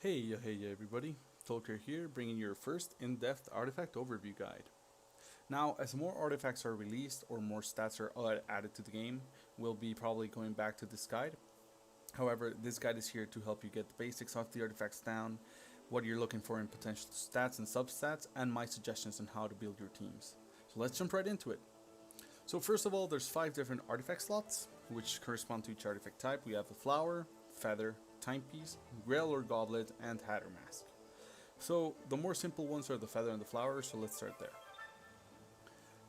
Hey everybody, Tolker here, bringing your first in-depth artifact overview guide. Now, as more artifacts are released or more stats are added to the game, we'll be probably going back to this guide. However, this guide is here to help you get the basics of the artifacts down, what you're looking for in potential stats and substats, and my suggestions on how to build your teams. So let's jump right into it. So first of all, there's 5 different artifact slots, which correspond to each artifact type. We have the flower, feather, timepiece, grail or goblet, and hatter mask. So the more simple ones are the feather and the flower, so let's start there.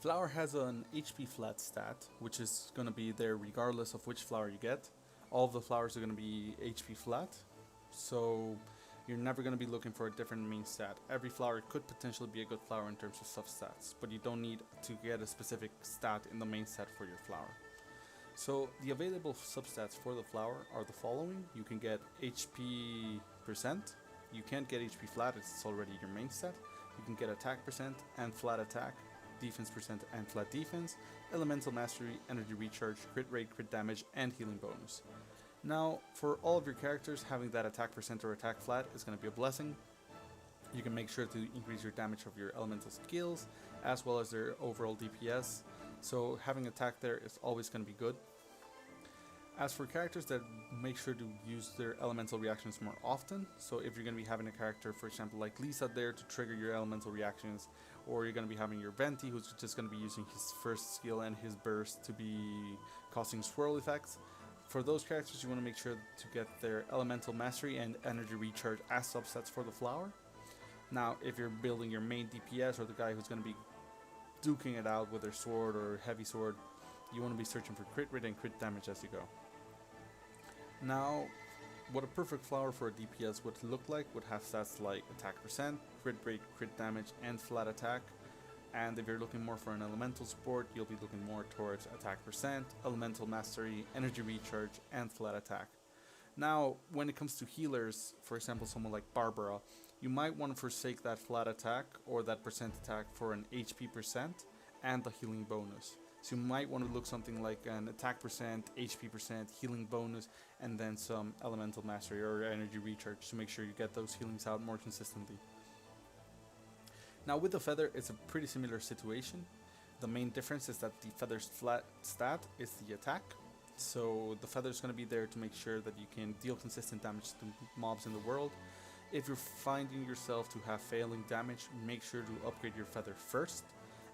Flower has an HP flat stat, which is going to be there regardless of which flower you get. All of the flowers are going to be HP flat, so you're never going to be looking for a different main stat. Every flower could potentially be a good flower in terms of substats, but you don't need to get a specific stat in the main stat for your flower. So the available substats for the flower are the following. You can get HP percent. You can't get HP flat, it's already your main stat. You can get attack percent and flat attack, defense percent and flat defense, elemental mastery, energy recharge, crit rate, crit damage, and healing bonus. Now, for all of your characters, having that attack percent or attack flat is going to be a blessing. You can make sure to increase your damage of your elemental skills, as well as their overall DPS. So having attack there is always going to be good. As for characters that make sure to use their elemental reactions more often, so if you're going to be having a character, for example, like Lisa there to trigger your elemental reactions, or you're going to be having your Venti who's just going to be using his first skill and his burst to be causing swirl effects, for those characters you want to make sure to get their elemental mastery and energy recharge as subsets for the flower. Now, if you're building your main DPS or the guy who's going to be duking it out with their sword or heavy sword, you want to be searching for crit rate and crit damage as you go. Now, what a perfect flower for a DPS would look like would have stats like attack percent, crit rate, crit damage, and flat attack. And if you're looking more for an elemental support, you'll be looking more towards attack percent, elemental mastery, energy recharge, and flat attack. Now, when it comes to healers, for example, someone like Barbara, you might want to forsake that flat attack or that percent attack for an HP percent and the healing bonus. So you might want to look something like an attack percent, HP percent, healing bonus, and then some elemental mastery or energy recharge to make sure you get those healings out more consistently. Now with the feather, it's a pretty similar situation. The main difference is that the feather's flat stat is the attack. So the feather is going to be there to make sure that you can deal consistent damage to mobs in the world. If you're finding yourself to have failing damage, make sure to upgrade your feather first.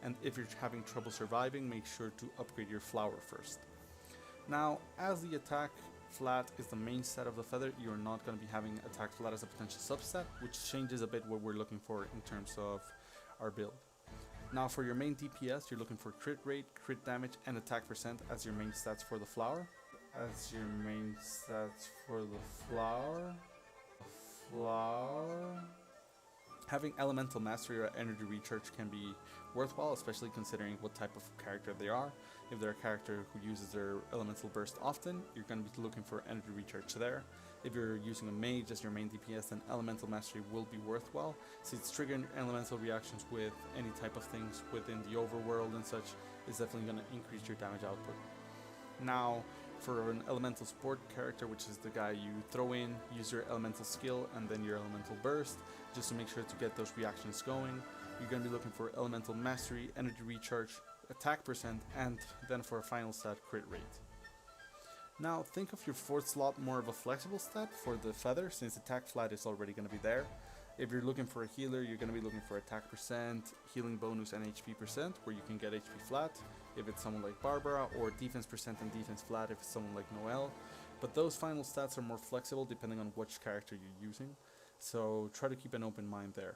And if you're having trouble surviving, make sure to upgrade your flower first. Now, as the attack flat is the main stat of the feather, you're not going to be having attack flat as a potential subset, which changes a bit what we're looking for in terms of our build. Now for your main DPS, you're looking for crit rate, crit damage, and attack percent as your main stats for the flower. As your main stats for the flower. Having elemental mastery or energy recharge can be worthwhile, especially considering what type of character they are. If they're a character who uses their elemental burst often, you're going to be looking for energy recharge there. If you're using a mage as your main DPS, then elemental mastery will be worthwhile, since triggering elemental reactions with any type of things within the overworld and such is definitely going to increase your damage output. Now, for an elemental support character, which is the guy you throw in, use your elemental skill and then your elemental burst, just to make sure to get those reactions going, you're going to be looking for elemental mastery, energy recharge, attack percent, and then for a final stat, crit rate. Now think of your 4th slot more of a flexible stat for the feather, since attack flat is already going to be there. If you're looking for a healer, you're going to be looking for attack percent, healing bonus, and HP percent, where you can get HP flat if it's someone like Barbara, or defense percent and defense flat if it's someone like Noelle. But those final stats are more flexible depending on which character you're using, so try to keep an open mind there.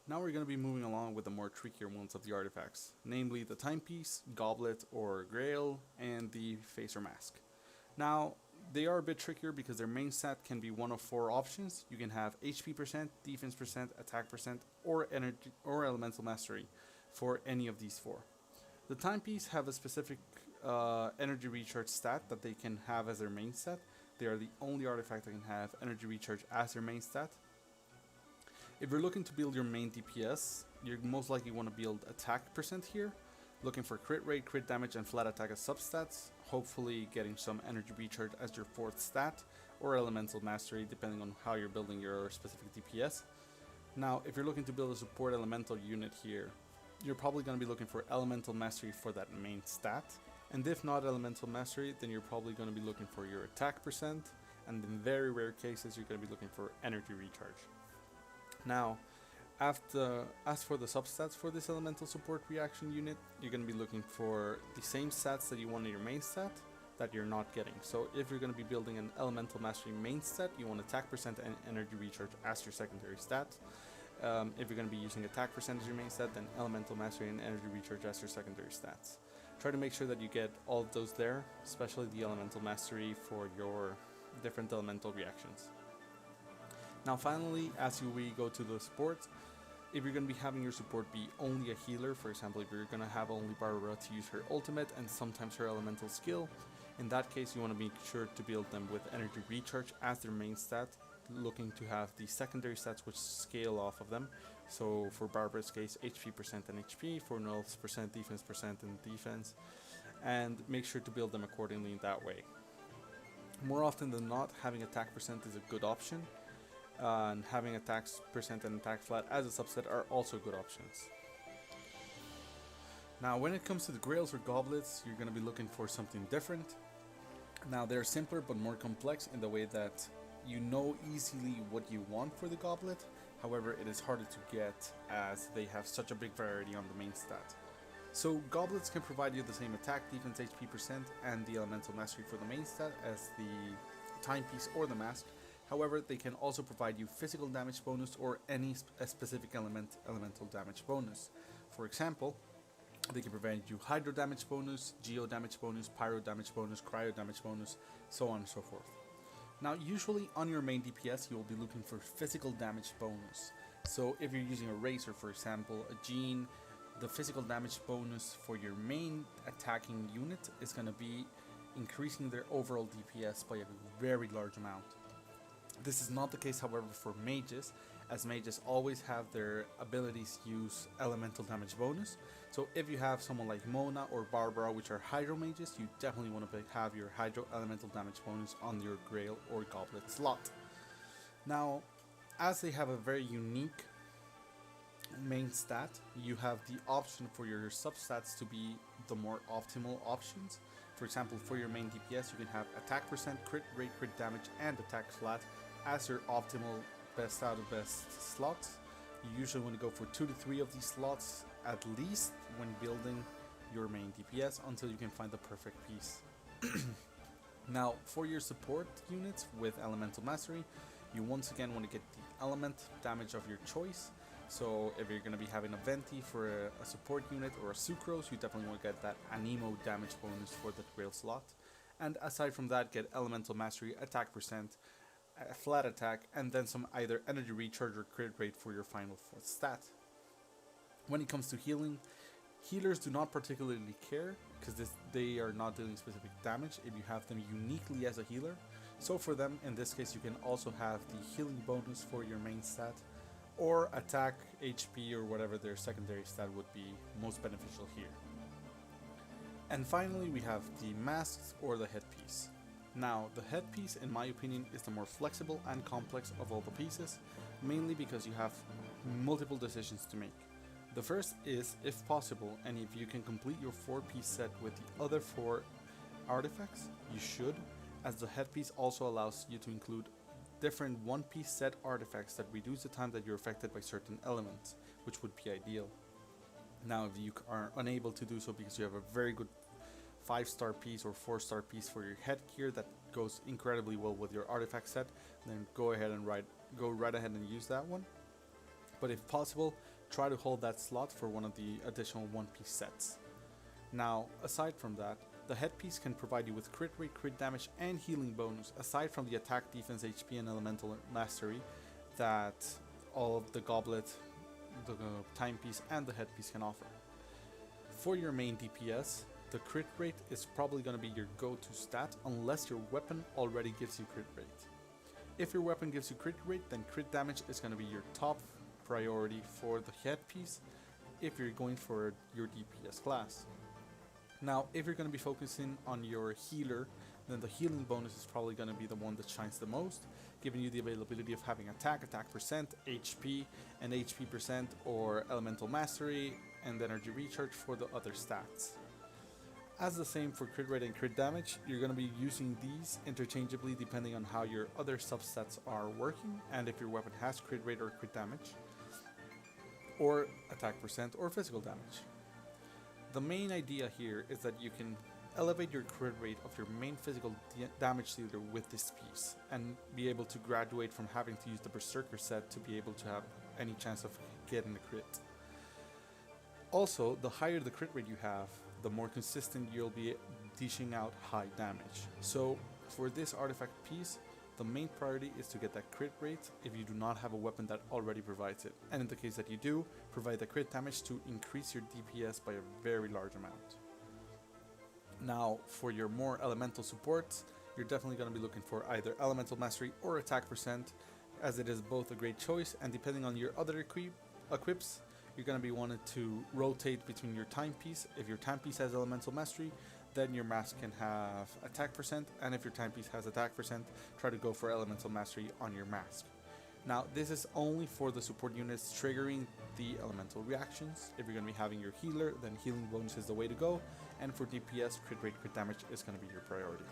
Now we're going to be moving along with the more trickier ones of the artifacts, namely the timepiece, goblet or grail, and the face or mask. Now, they are a bit trickier because their main stat can be one of 4 options. You can have HP percent, defense percent, attack percent, or energy or elemental mastery for any of these 4. The timepiece have a specific energy recharge stat that they can have as their main stat. They are the only artifact that can have energy recharge as their main stat. If you're looking to build your main DPS, you most likely want to build attack percent here, looking for crit rate, crit damage, and flat attack as substats, hopefully getting some energy recharge as your 4th stat, or Elemental Mastery, depending on how you're building your specific DPS. Now, if you're looking to build a support elemental unit here, you're probably going to be looking for Elemental Mastery for that main stat. And if not Elemental Mastery, then you're probably going to be looking for your attack percent, and in very rare cases, you're going to be looking for energy recharge. Now, as for the substats for this elemental support reaction unit, you're going to be looking for the same stats that you want in your main stat that you're not getting. So if you're going to be building an elemental mastery main stat, you want attack percent and energy recharge as your secondary stat. If you're going to be using attack percent as your main stat, then elemental mastery and energy recharge as your secondary stats. Try to make sure that you get all of those there, especially the elemental mastery for your different elemental reactions. Now finally, as we go to the support, if you're going to be having your support be only a healer, for example, if you're going to have only Barbara to use her ultimate and sometimes her elemental skill, in that case you want to make sure to build them with energy recharge as their main stat, looking to have the secondary stats which scale off of them. So for Barbara's case, HP percent and HP, for Null's percent and defense, and make sure to build them accordingly in that way. More often than not, having attack percent is a good option, and having attack percent and attack flat as a subset are also good options. Now when it comes to the grails or goblets, you're going to be looking for something different. Now they're simpler but more complex in the way that you know easily what you want for the goblet. However, it is harder to get as they have such a big variety on the main stat. So goblets can provide you the same attack, defense, HP percent, and the elemental mastery for the main stat as the timepiece or the mask. However, they can also provide you physical damage bonus or any specific elemental damage bonus. For example, they can provide you hydro damage bonus, geo damage bonus, pyro damage bonus, cryo damage bonus, so on and so forth. Now usually on your main DPS you will be looking for physical damage bonus. So if you're using a Razor, for example, a Jean, the physical damage bonus for your main attacking unit is going to be increasing their overall DPS by a very large amount. This is not the case, however, for mages, as mages always have their abilities use elemental damage bonus. So if you have someone like Mona or Barbara, which are hydro mages, you definitely want to have your hydro elemental damage bonus on your grail or goblet slot. Now, as they have a very unique main stat, you have the option for your substats to be the more optimal options. For example, for your main DPS, you can have attack percent, crit rate, crit damage, and attack flat as your optimal best out of best slots. You usually want to go for 2 to 3 of these slots at least when building your main DPS until you can find the perfect piece. Now for your support units with elemental mastery, you once again want to get the element damage of your choice. So if you're going to be having a Venti for a support unit or a Sucrose, you definitely want to get that Anemo damage bonus for the grail slot. And aside from that, get elemental mastery, attack percent, flat attack, and then some either energy recharge or crit rate for your final fourth stat. When it comes to healing, healers do not particularly care because they are not dealing specific damage if you have them uniquely as a healer. So for them, in this case, you can also have the healing bonus for your main stat, or attack, HP, or whatever their secondary stat would be most beneficial here. And finally, we have the masks or the headpiece. Now, the headpiece, in my opinion, is the more flexible and complex of all the pieces, mainly because you have multiple decisions to make. The first is, if possible, and if you can complete your 4-piece set with the other 4 artifacts, you should, as the headpiece also allows you to include different 1-piece set artifacts that reduce the time that you're affected by certain elements, which would be ideal. Now, if you are unable to do so because you have a very good 5-star piece or 4-star piece for your headgear that goes incredibly well with your artifact set, then go right ahead and use that one. But if possible, try to hold that slot for one of the additional 1-piece sets. Now, aside from that, the headpiece can provide you with crit rate, crit damage, and healing bonus, aside from the attack, defense, HP, and elemental mastery that all of the goblet, the timepiece, and the headpiece can offer. For your main DPS, the crit rate is probably going to be your go-to stat unless your weapon already gives you crit rate. If your weapon gives you crit rate, then crit damage is going to be your top priority for the headpiece if you're going for your DPS class. Now, if you're going to be focusing on your healer, then the healing bonus is probably going to be the one that shines the most, giving you the availability of having attack percent, HP, and HP percent, or elemental mastery, and energy recharge for the other stats. As the same for crit rate and crit damage, you're going to be using these interchangeably depending on how your other substats are working, and if your weapon has crit rate or crit damage, or attack percent or physical damage. The main idea here is that you can elevate your crit rate of your main physical damage dealer with this piece, and be able to graduate from having to use the Berserker set to be able to have any chance of getting a crit. Also, the higher the crit rate you have, the more consistent you'll be dishing out high damage. So for this artifact piece, the main priority is to get that crit rate if you do not have a weapon that already provides it, and in the case that you do, provide the crit damage to increase your DPS by a very large amount. Now, for your more elemental supports, you're definitely going to be looking for either elemental mastery or attack percent, as it is both a great choice, and depending on your other equips, you're going to be wanting to rotate between your timepiece. If your timepiece has elemental mastery, then your mask can have attack percent, and if your timepiece has attack percent, try to go for elemental mastery on your mask. Now, this is only for the support units triggering the elemental reactions. If you're going to be having your healer, then healing bonus is the way to go, and for DPS, crit rate, crit damage is going to be your priority.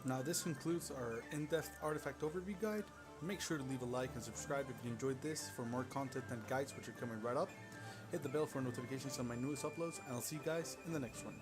Now, this concludes our in-depth artifact overview guide. Make sure to leave a like and subscribe if you enjoyed this for more content and guides which are coming right up. Hit the bell for notifications on my newest uploads, and I'll see you guys in the next one.